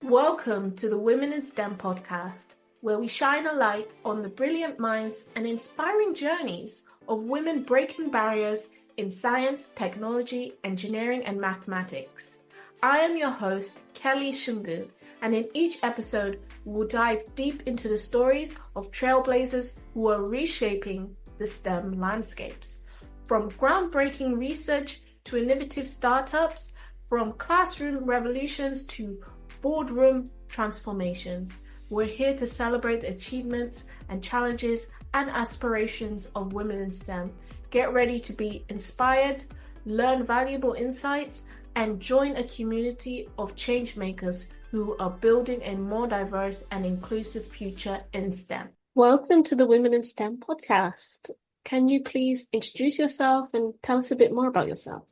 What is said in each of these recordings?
Welcome to the Women in STEM podcast, where we shine a light on the brilliant minds and inspiring journeys of women breaking barriers in science, technology, engineering, and mathematics. I am your host, Kelly Shungu, and in each episode, we'll dive deep into the stories of trailblazers who are reshaping the STEM landscapes. From groundbreaking research to innovative startups, from classroom revolutions to boardroom transformations, we're here to celebrate the achievements and challenges and aspirations of women in STEM. Get ready to be inspired, learn valuable insights, and join a community of change makers who are building a more diverse and inclusive future in STEM. Welcome to the Women in STEM podcast. Can you please introduce yourself and tell us a bit more about yourself?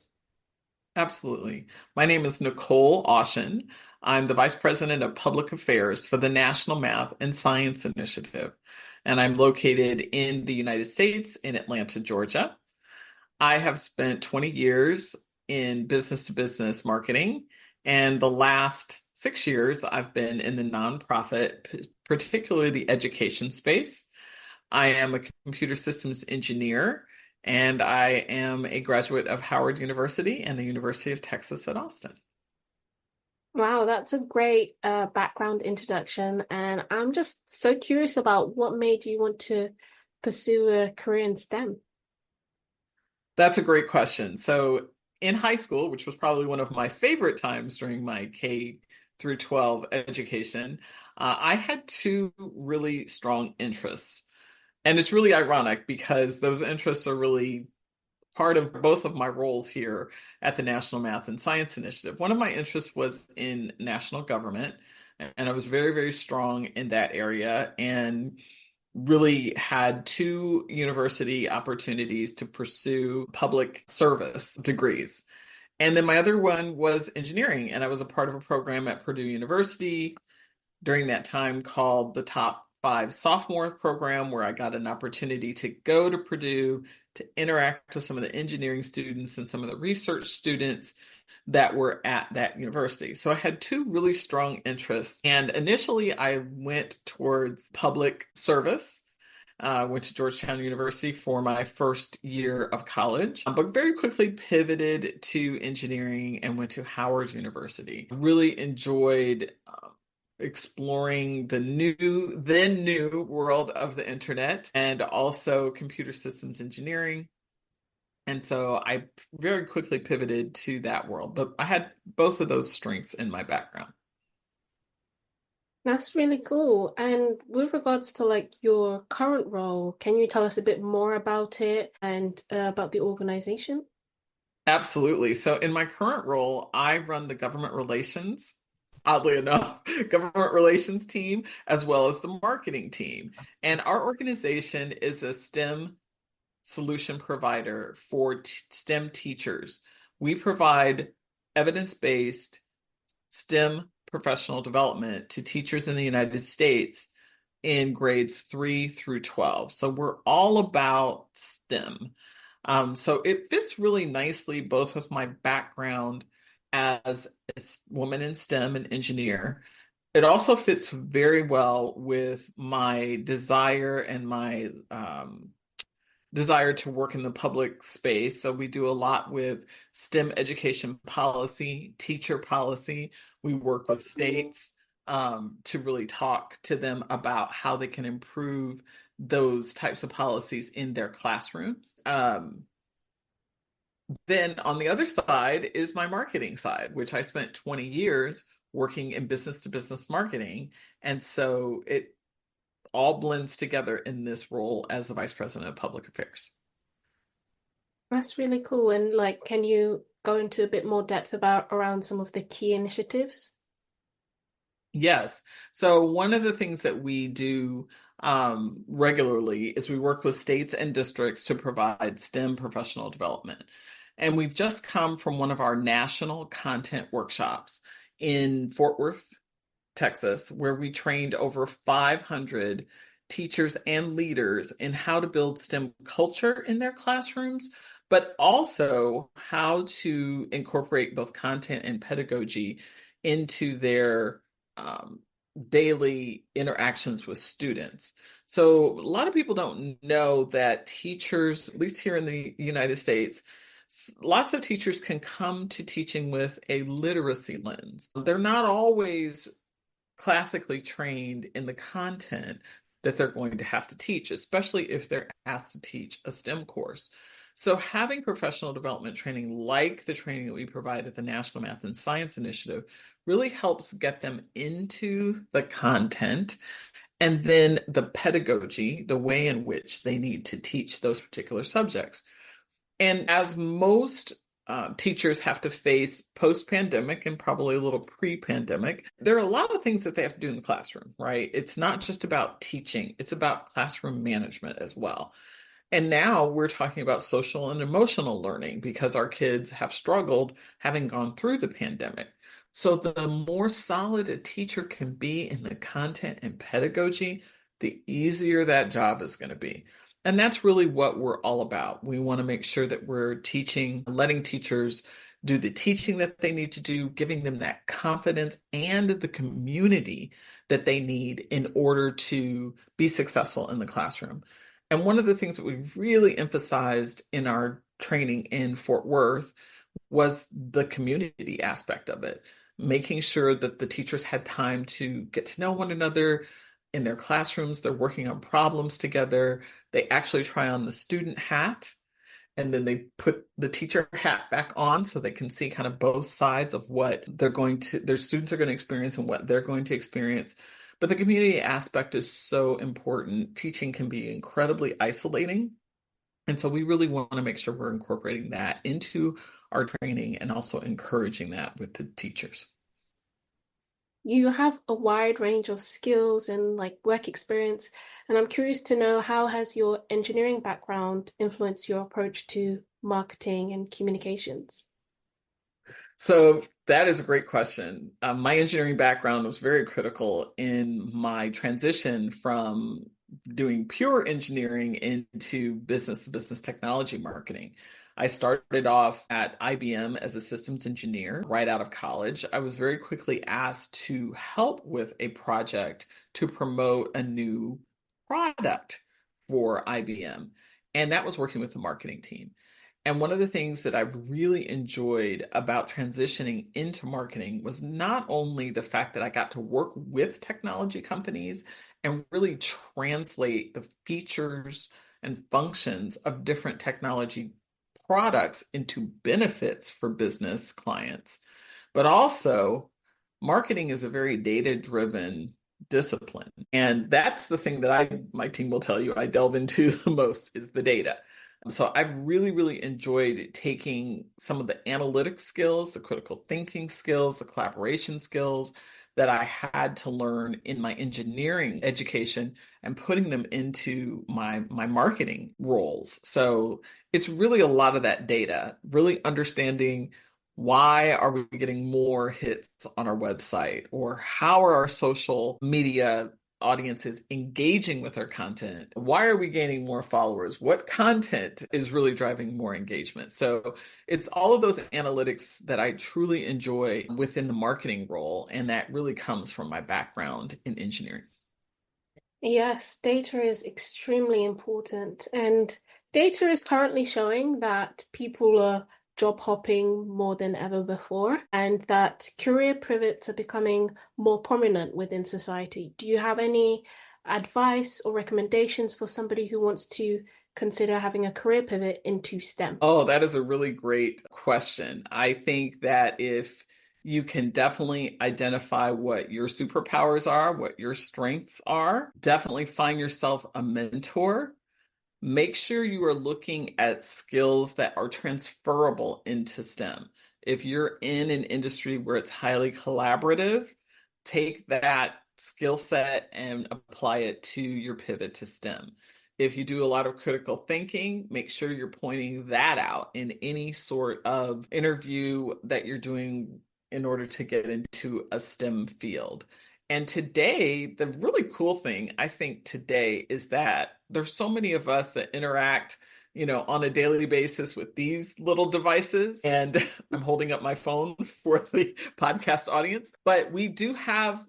Absolutely. My name is Nichole Austion. I'm the Vice President of Public Affairs for the National Math and Science Initiative, and I'm located in the United States in Atlanta, Georgia. I have spent 20 years in business-to-business marketing, and the last 6 years I've been in the nonprofit, particularly the education space. I am a computer systems engineer, and I am a graduate of Howard University and the University of Texas at Austin. Wow, that's a great background introduction. And I'm just so curious about what made you want to pursue a career in STEM. That's a great question. So in high school, which was probably one of my favorite times during my K through 12 education, I had two really strong interests. And it's really ironic because those interests are really part of both of my roles here at the National Math and Science Initiative. One of my interests was in national government, and I was very, very strong in that area and really had two university opportunities to pursue public service degrees. And then my other one was engineering, and I was a part of a program at Purdue University during that time called the Top 5 Sophomore Program, where I got an opportunity to go to Purdue to interact with some of the engineering students and some of the research students that were at that university. So I had two really strong interests. And initially, I went towards public service. Went to Georgetown University for my first year of college, but very quickly pivoted to engineering and went to Howard University. Really enjoyed exploring the then new world of the internet and also computer systems engineering. And so I very quickly pivoted to that world, but I had both of those strengths in my background. That's really cool. And with regards to like your current role, can you tell us a bit more about it and about the organization? Absolutely. So in my current role, I run the government relations, oddly enough, government relations team, as well as the marketing team. And our organization is a STEM solution provider for STEM teachers. We provide evidence-based STEM professional development to teachers in the United States in grades 3 through 12. So we're all about STEM. So it fits really nicely both with my background as a woman in STEM and engineer. It also fits very well with my desire and my desire to work in the public space. So we do a lot with STEM education policy, teacher policy. We work with states to really talk to them about how they can improve those types of policies in their classrooms. Then on the other side is my marketing side, which I spent 20 years working in business to business marketing. And so it all blends together in this role as the Vice President of Public Affairs. That's really cool. And like, can you go into a bit more depth around some of the key initiatives? Yes. So one of the things that we do regularly is we work with states and districts to provide STEM professional development. And we've just come from one of our national content workshops in Fort Worth, Texas, where we trained over 500 teachers and leaders in how to build STEM culture in their classrooms, but also how to incorporate both content and pedagogy into their um, daily interactions with students. So a lot of people don't know that teachers, at least here in the United States, lots of teachers can come to teaching with a literacy lens. They're not always classically trained in the content that they're going to have to teach, especially if they're asked to teach a STEM course. So, having professional development training like the training that we provide at the National Math and Science Initiative really helps get them into the content and then the pedagogy, the way in which they need to teach those particular subjects. And as most teachers have to face post-pandemic and probably a little pre-pandemic, there are a lot of things that they have to do in the classroom, right? It's not just about teaching, it's about classroom management as well. And now we're talking about social and emotional learning because our kids have struggled having gone through the pandemic. So the more solid a teacher can be in the content and pedagogy, the easier that job is going to be. And that's really what we're all about. We want to make sure that we're teaching, letting teachers do the teaching that they need to do, giving them that confidence and the community that they need in order to be successful in the classroom. And one of the things that we really emphasized in our training in Fort Worth was the community aspect of it, making sure that the teachers had time to get to know one another in their classrooms. They're working on problems together. They actually try on the student hat and then they put the teacher hat back on so they can see kind of both sides of what their students are going to experience and what they're going to experience. But the community aspect is so important. Teaching can be incredibly isolating. And so we really want to make sure we're incorporating that into our training and also encouraging that with the teachers. You have a wide range of skills and like work experience, and I'm curious to know how has your engineering background influenced your approach to marketing and communications? So that is a great question. My engineering background was very critical in my transition from doing pure engineering into business to business technology marketing. I started off at IBM as a systems engineer right out of college. I was very quickly asked to help with a project to promote a new product for IBM, and that was working with the marketing team. And one of the things that I've really enjoyed about transitioning into marketing was not only the fact that I got to work with technology companies and really translate the features and functions of different technology products into benefits for business clients, but also marketing is a very data-driven discipline. And that's the thing that my team will tell you I delve into the most is the data. So I've really, really enjoyed taking some of the analytic skills, the critical thinking skills, the collaboration skills that I had to learn in my engineering education and putting them into my marketing roles. So it's really a lot of that data, really understanding why are we getting more hits on our website or how are our social media audiences engaging with our content? Why are we gaining more followers? What content is really driving more engagement? So it's all of those analytics that I truly enjoy within the marketing role, and that really comes from my background in engineering. Yes, data is extremely important, and data is currently showing that people are job hopping more than ever before, and that career pivots are becoming more prominent within society. Do you have any advice or recommendations for somebody who wants to consider having a career pivot into STEM? Oh, that is a really great question. I think that if you can definitely identify what your superpowers are, what your strengths are, definitely find yourself a mentor. Make sure you are looking at skills that are transferable into STEM. If you're in an industry where it's highly collaborative, take that skill set and apply it to your pivot to STEM. If you do a lot of critical thinking, make sure you're pointing that out in any sort of interview that you're doing in order to get into a STEM field. And today, the really cool thing I think today is that there's so many of us that interact on a daily basis with these little devices. And I'm holding up my phone for the podcast audience. But we do have,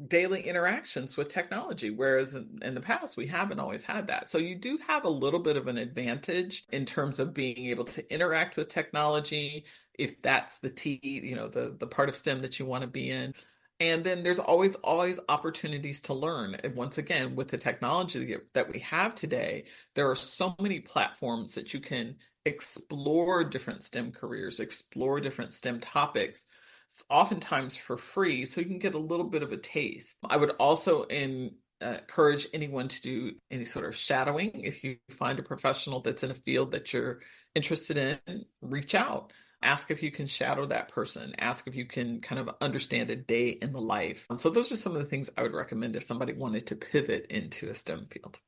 daily interactions with technology, whereas in the past, we haven't always had that. So you do have a little bit of an advantage in terms of being able to interact with technology, if that's the the part of STEM that you want to be in. And then there's always opportunities to learn. And once again, with the technology that we have today, there are so many platforms that you can explore different STEM careers, explore different STEM topics, oftentimes for free, so you can get a little bit of a taste. I would also encourage anyone to do any sort of shadowing. If you find a professional that's in a field that you're interested in, reach out. Ask if you can shadow that person. Ask if you can kind of understand a day in the life. So those are some of the things I would recommend if somebody wanted to pivot into a STEM field.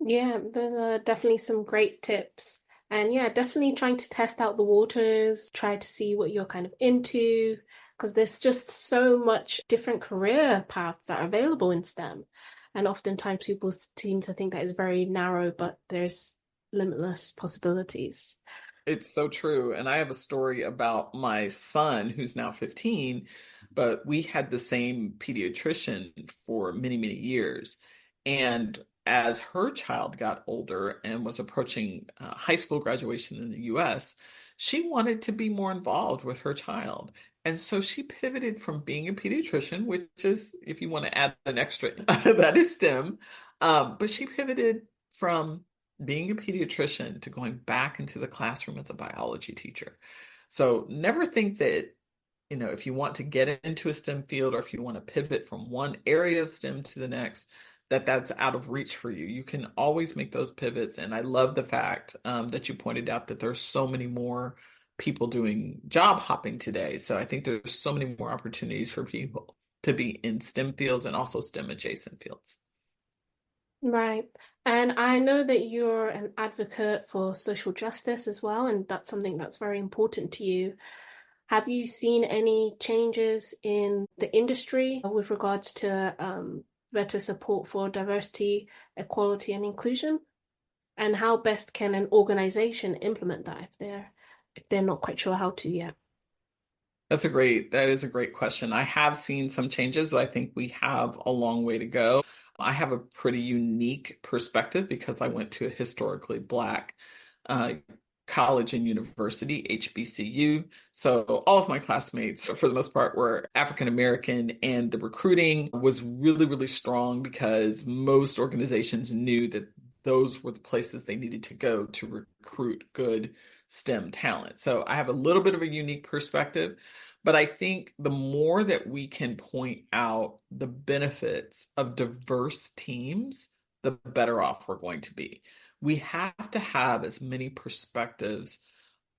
Yeah, those are definitely some great tips. And yeah, definitely trying to test out the waters, try to see what you're kind of into, because there's just so much different career paths that are available in STEM. And oftentimes people seem to think that it's very narrow, but there's limitless possibilities. It's so true. And I have a story about my son who's now 15, but we had the same pediatrician for many, many years. And as her child got older and was approaching high school graduation in the US, she wanted to be more involved with her child. And so she pivoted from being a pediatrician, which is, if you want to add an extra, that is STEM. But she pivoted from being a pediatrician to going back into the classroom as a biology teacher. So never think that, if you want to get into a STEM field or if you want to pivot from one area of STEM to the next, that's out of reach for you. You can always make those pivots. And I love the fact that you pointed out that there's so many more people doing job hopping today. So I think there's so many more opportunities for people to be in STEM fields and also STEM adjacent fields. Right. And I know that you're an advocate for social justice as well, and that's something that's very important to you. Have you seen any changes in the industry with regards to better support for diversity, equality, and inclusion? And how best can an organization implement that if they're not quite sure how to yet? That is a great question. I have seen some changes, but I think we have a long way to go. I have a pretty unique perspective because I went to a historically Black uh, college and university, HBCU. So all of my classmates, for the most part, were African American, and the recruiting was really, really strong because most organizations knew that those were the places they needed to go to recruit good STEM talent. So I have a little bit of a unique perspective. But I think the more that we can point out the benefits of diverse teams, the better off we're going to be. We have to have as many perspectives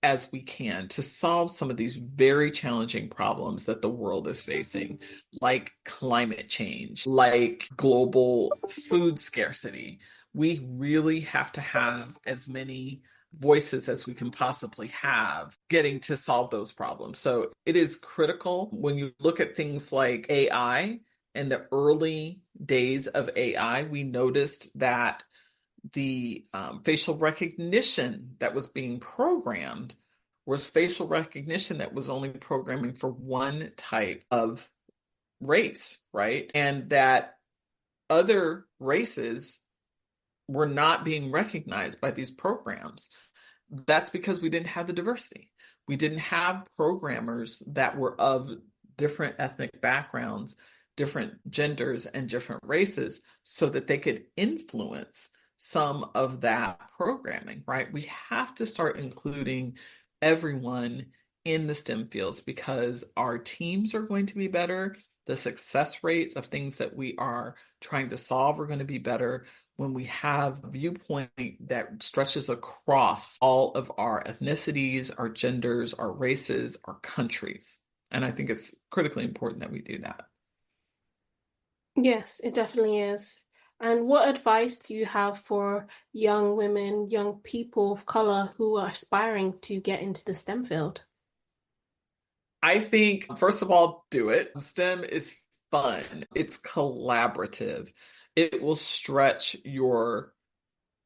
as we can to solve some of these very challenging problems that the world is facing, like climate change, like global food scarcity. We really have to have as many voices as we can possibly have getting to solve those problems. So it is critical when you look at things like AI. In the early days of AI, we noticed that the facial recognition that was being programmed was facial recognition that was only programming for one type of race, right? And that other races were not being recognized by these programs. That's because we didn't have the diversity. We didn't have programmers that were of different ethnic backgrounds, different genders, and different races so that they could influence some of that programming, right? We have to start including everyone in the STEM fields because our teams are going to be better. The success rates of things that we are trying to solve are going to be better when we have a viewpoint that stretches across all of our ethnicities, our genders, our races, our countries. And I think it's critically important that we do that. Yes, it definitely is. And what advice do you have for young women, young people of color who are aspiring to get into the STEM field? I think, first of all, do it. STEM is fun, it's collaborative, it will stretch your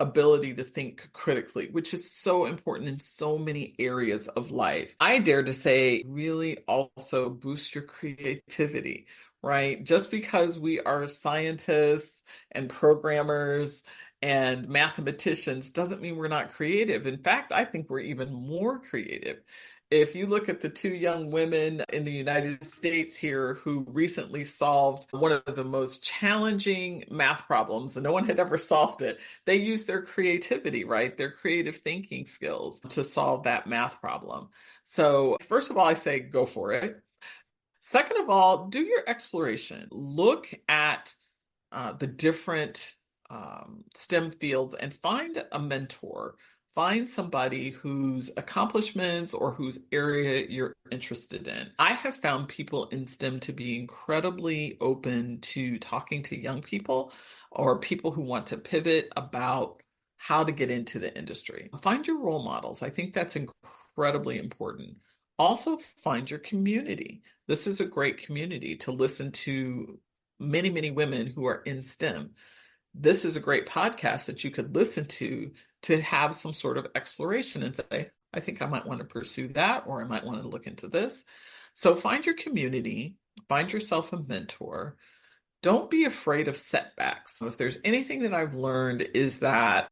ability to think critically, which is so important in so many areas of life. I dare to say, really also boost your creativity, right? Just because we are scientists and programmers and mathematicians doesn't mean we're not creative. In fact, I think we're even more creative. If you look at the two young women in the United States here who recently solved one of the most challenging math problems, and no one had ever solved it, they used their creativity, right? Their creative thinking skills to solve that math problem. So, first of all, I say go for it. Second of all, do your exploration. Look at the different STEM fields and find a mentor. Find somebody whose accomplishments or whose area you're interested in. I have found people in STEM to be incredibly open to talking to young people or people who want to pivot about how to get into the industry. Find your role models. I think that's incredibly important. Also, find your community. This is a great community to listen to many, many women who are in STEM. This is a great podcast that you could listen to have some sort of exploration and say, I think I might want to pursue that, or I might want to look into this. So find your community, find yourself a mentor. Don't be afraid of setbacks. If there's anything that I've learned is that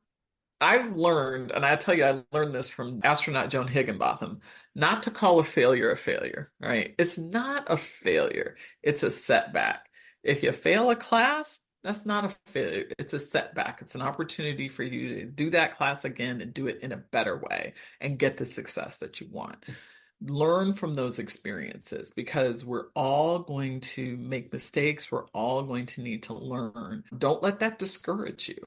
I've learned, and I tell you, I learned this from astronaut Joan Higginbotham, not to call a failure, right? It's not a failure, it's a setback. If you fail a class, that's not a failure, it's a setback. It's an opportunity for you to do that class again and do it in a better way and get the success that you want. Learn from those experiences because we're all going to make mistakes. We're all going to need to learn. Don't let that discourage you.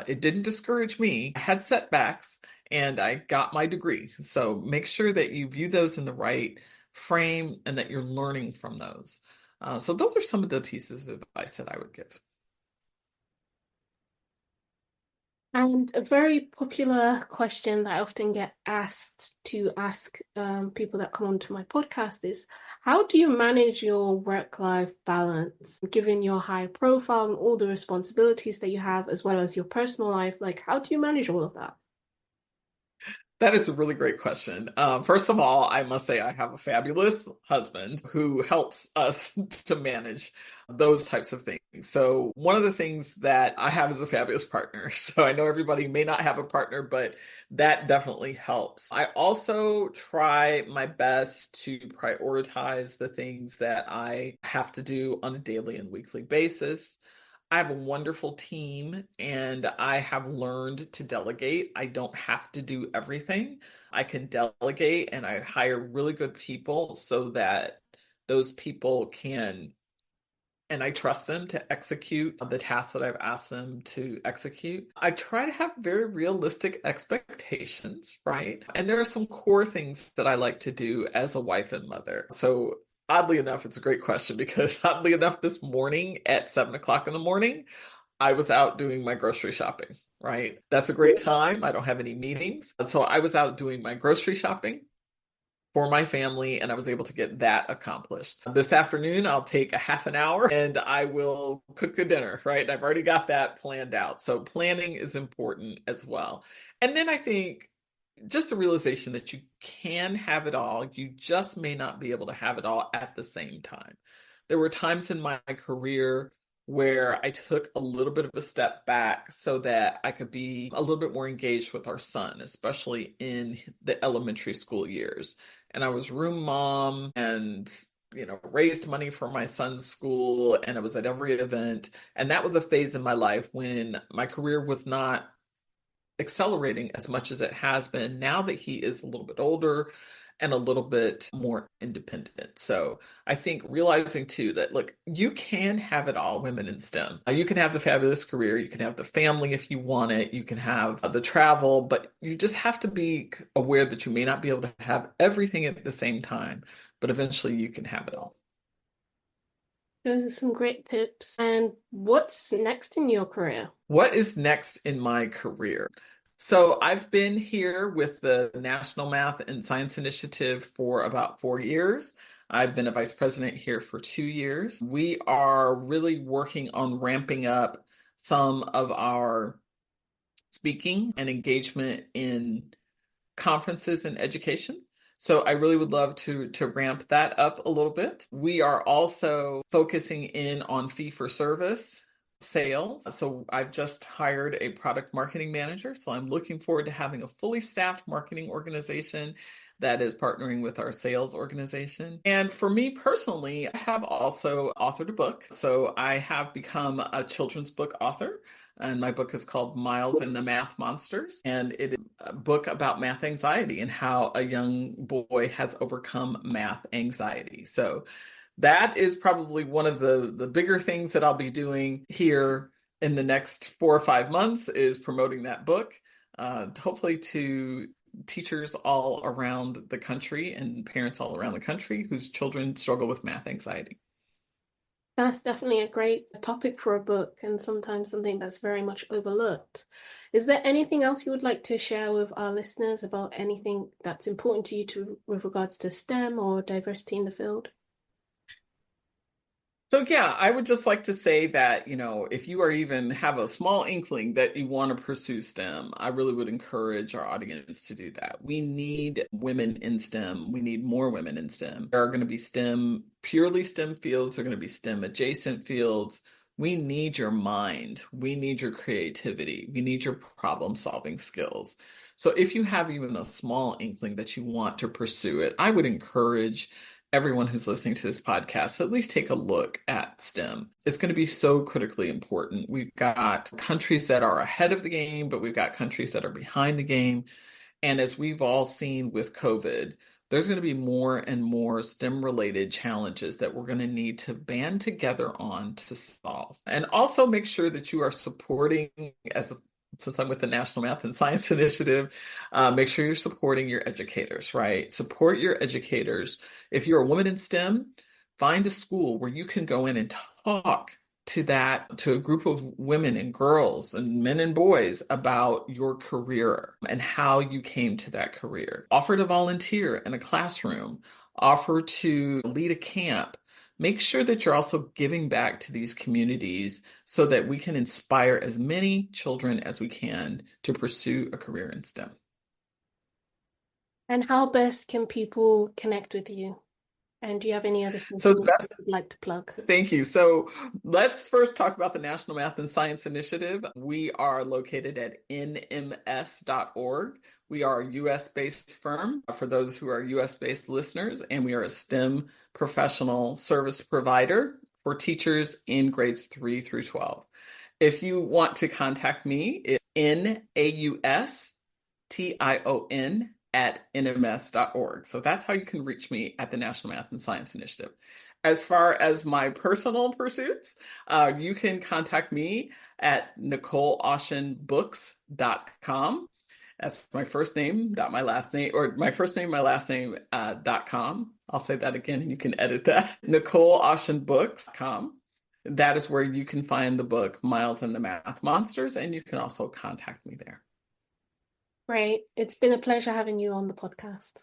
It didn't discourage me. I had setbacks and I got my degree. So make sure that you view those in the right frame and that you're learning from those. So those are some of the pieces of advice that I would give. And a very popular question that I often get asked to ask people that come onto my podcast is, how do you manage your work-life balance, given your high profile and all the responsibilities that you have, as well as your personal life? Like, how do you manage all of that? That is a really great question. First of all, I must say I have a fabulous husband who helps us to manage those types of things. So, one of the things that I have is a fabulous partner. So, I know everybody may not have a partner, but that definitely helps. I also try my best to prioritize the things that I have to do on a daily and weekly basis. I have a wonderful team and I have learned to delegate. I don't have to do everything. I can delegate and I hire really good people so that those people can, and I trust them to execute the tasks that I've asked them to execute. I try to have very realistic expectations, right? And there are some core things that I like to do as a wife and mother. So oddly enough, it's a great question because oddly enough, this morning at 7 o'clock in the morning, I was out doing my grocery shopping, right? That's a great time. I don't have any meetings. So I was out doing my grocery shopping for my family, and I was able to get that accomplished. This afternoon, I'll take a half an hour and I will cook a dinner, right? I've already got that planned out. So planning is important as well. And then I think just the realization that you can have it all, you just may not be able to have it all at the same time. There were times in my career where I took a little bit of a step back so that I could be a little bit more engaged with our son, especially in the elementary school years. And I was room mom and raised money for my son's school and I was at every event. And that was a phase in my life when my career was not accelerating as much as it has been now that he is a little bit older and a little bit more independent. So I think realizing too that, look, you can have it all, women in STEM. You can have the fabulous career, you can have the family if you want it, you can have the travel, but you just have to be aware that you may not be able to have everything at the same time, but eventually you can have it all. Those are some great tips. And what's next in your career? What is next in my career? So I've been here with the National Math and Science Initiative for about 4 years. I've been a vice president here for 2 years. We are really working on ramping up some of our speaking and engagement in conferences and education. So I really would love to ramp that up a little bit. We are also focusing in on fee for service sales. So I've just hired a product marketing manager. So I'm looking forward to having a fully staffed marketing organization that is partnering with our sales organization. And for me personally, I have also authored a book. So I have become a children's book author. And my book is called Miles and the Math Monsters. And it is a book about math anxiety and how a young boy has overcome math anxiety. So that is probably one of the bigger things that I'll be doing here in the next 4 or 5 months is promoting that book, hopefully to teachers all around the country and parents all around the country whose children struggle with math anxiety. That's definitely a great topic for a book and sometimes something that's very much overlooked. Is there anything else you would like to share with our listeners about anything that's important to you with regards to STEM or diversity in the field? So yeah, I would just like to say that, if you are even have a small inkling that you want to pursue STEM, I really would encourage our audience to do that. We need women in STEM. We need more women in STEM. There are going to be purely STEM fields. There are going to be STEM adjacent fields. We need your mind. We need your creativity. We need your problem solving skills. So if you have even a small inkling that you want to pursue it, I would encourage everyone who's listening to this podcast, at least take a look at STEM. It's going to be so critically important. We've got countries that are ahead of the game, but we've got countries that are behind the game. And as we've all seen with COVID, there's going to be more and more STEM related challenges that we're going to need to band together on to solve. And also make sure that you are supporting, since I'm with the National Math and Science Initiative, make sure you're supporting your educators, right? Support your educators. If you're a woman in STEM, find a school where you can go in and talk to a group of women and girls and men and boys about your career and how you came to that career. Offer to volunteer in a classroom, offer to lead a camp. Make sure that you're also giving back to these communities so that we can inspire as many children as we can to pursue a career in STEM. And how best can people connect with you? And do you have any other things So you would like to plug? Thank you. So let's first talk about the National Math and Science Initiative. We are located at nms.org. We are a US-based firm for those who are US-based listeners, and we are a STEM professional service provider for teachers in grades 3 through 12. If you want to contact me, it's naustion@nms.org. So that's how you can reach me at the National Math and Science Initiative. As far as my personal pursuits, you can contact me at NicholeAustionBooks.com. That's my first name, dot my last name, or my first name, my last name, .com. I'll say that again and you can edit that. NicholeAustionBooks.com. That is where you can find the book, Miles and the Math Monsters, and you can also contact me there. Great. It's been a pleasure having you on the podcast.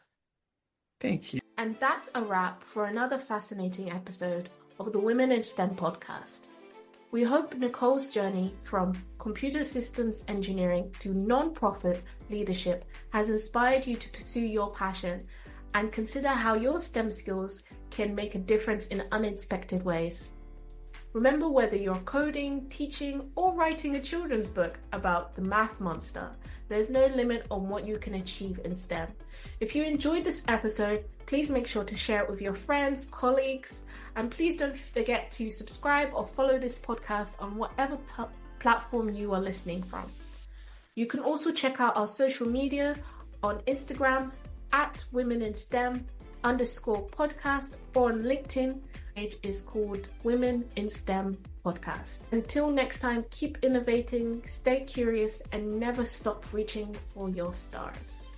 Thank you. And that's a wrap for another fascinating episode of the Women in STEM podcast. We hope Nichole's journey from computer systems engineering to non-profit leadership has inspired you to pursue your passion and consider how your STEM skills can make a difference in unexpected ways. Remember, whether you're coding, teaching, or writing a children's book about the math monster, there's no limit on what you can achieve in STEM. If you enjoyed this episode, please make sure to share it with your friends, colleagues, and please don't forget to subscribe or follow this podcast on whatever platform you are listening from. You can also check out our social media on Instagram at womeninstem_podcast or on LinkedIn. Page is called Women in STEM Podcast. Until next time, keep innovating, stay curious, and never stop reaching for your stars.